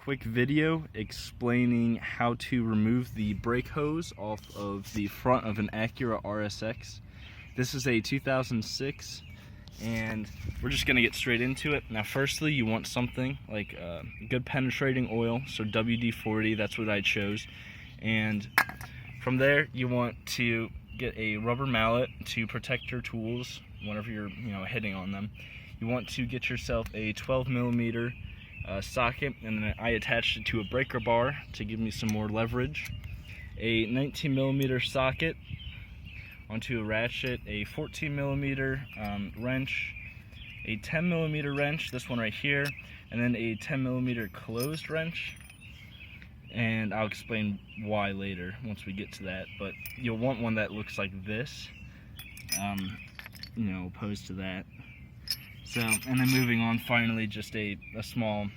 quick video explaining how to remove the brake hose off of the front of an Acura RSX. This is a 2006 and we're just gonna get straight into it. Now firstly, you want something like good penetrating oil, so WD-40, that's what I chose. And from there you want to get a rubber mallet to protect your tools whenever you're hitting on them. You want to get yourself a 12mm socket, and then I attached it to a breaker bar to give me some more leverage. A 19mm socket onto a ratchet, a 14mm wrench, a 10mm wrench, this one right here, and then a 10mm closed wrench. And I'll explain why later once we get to that, but you'll want one that looks like this, opposed to that. So, and then moving on, finally, just a small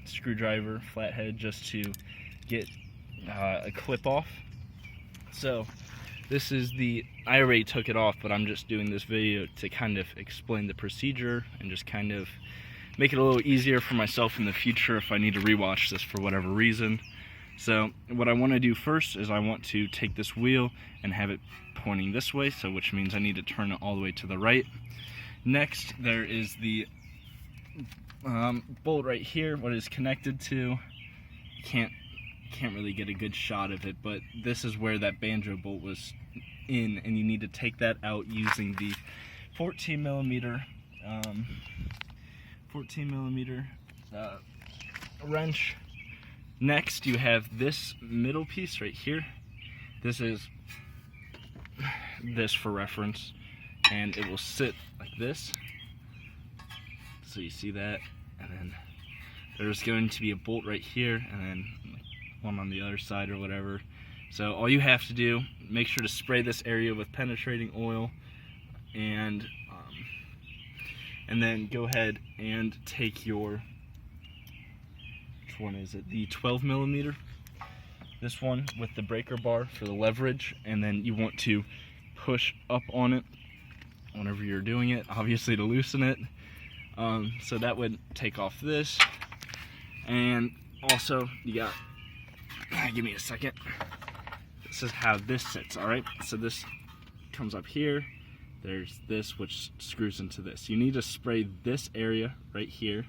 screwdriver, flathead, just to get a clip off. So, this is I already took it off, but I'm just doing this video to kind of explain the procedure and just kind of make it a little easier for myself in the future if I need to rewatch this for whatever reason. So, what I want to do first is I want to take this wheel and have it pointing this way, so which means I need to turn it all the way to the right. Next, there is the bolt right here, what is connected to. Can't really get a good shot of it, but this is where that banjo bolt was in, and you need to take that out using the 14mm wrench. Next, you have this middle piece right here. This is this for reference, and it will sit like this. So you see that, and then there's going to be a bolt right here, and then one on the other side or whatever. So all you have to do, make sure to spray this area with penetrating oil, and then go ahead and take your, which one is it? The 12mm. This one with the breaker bar for the leverage, and then you want to push up on it whenever you're doing it, obviously to loosen it. So that would take off this, and also you got, give me a second, this is how this sits. Alright, so this comes up here, there's this which screws into this. You need to spray this area right here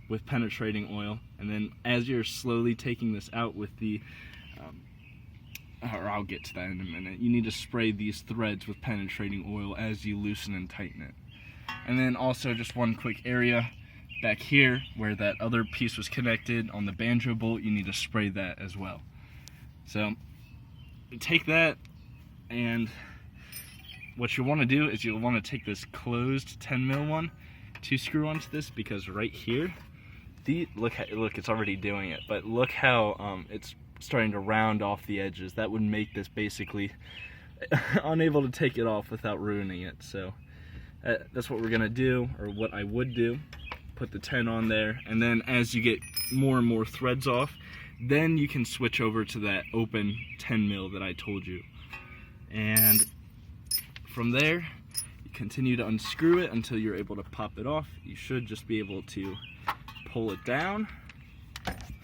with penetrating oil, and then as you're slowly taking this out with the or I'll get to that in a minute, you need to spray these threads with penetrating oil as you loosen and tighten it. And then also just one quick area back here where that other piece was connected on the banjo bolt, you need to spray that as well. So you take that, and what you want to do is you'll want to take this closed 10mm one to screw onto this, because right here, look, it's already doing it, but look how it's starting to round off the edges. That would make this basically unable to take it off without ruining it. So that's what we're gonna do, or what I would do. Put the 10 on there, and then as you get more and more threads off, then you can switch over to that open 10mm that I told you. And from there, you continue to unscrew it until you're able to pop it off. You should just be able to pull it down.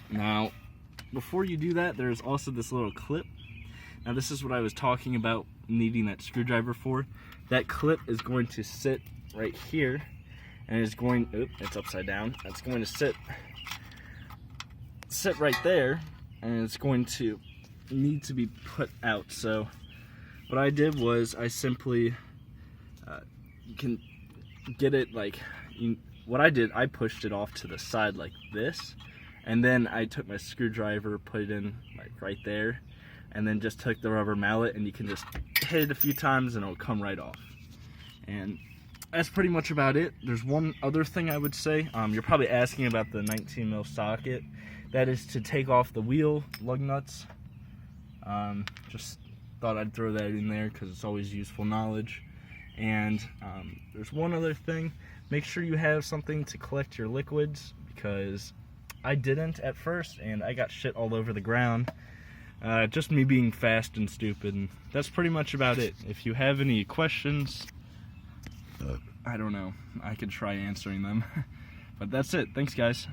Now, before you do that, there's also this little clip. Now this is what I was talking about needing that screwdriver for. That clip is going to sit right here, and it's going, it's upside down. It's going to sit right there, and it's going to need to be put out. So what I did was I simply, you can get it like, what I did, I pushed it off to the side like this, and then I took my screwdriver, put it in like right there, and then just took the rubber mallet, and you can just hit it a few times and it'll come right off. And that's pretty much about it. There's one other thing I would say. You're probably asking about the 19mm socket. That is to take off the wheel lug nuts. Just thought I'd throw that in there because it's always useful knowledge. And there's one other thing. Make sure you have something to collect your liquids, because I didn't at first, and I got shit all over the ground. Just me being fast and stupid, and that's pretty much about it. If you have any questions, I don't know, I could try answering them. But that's it. Thanks, guys.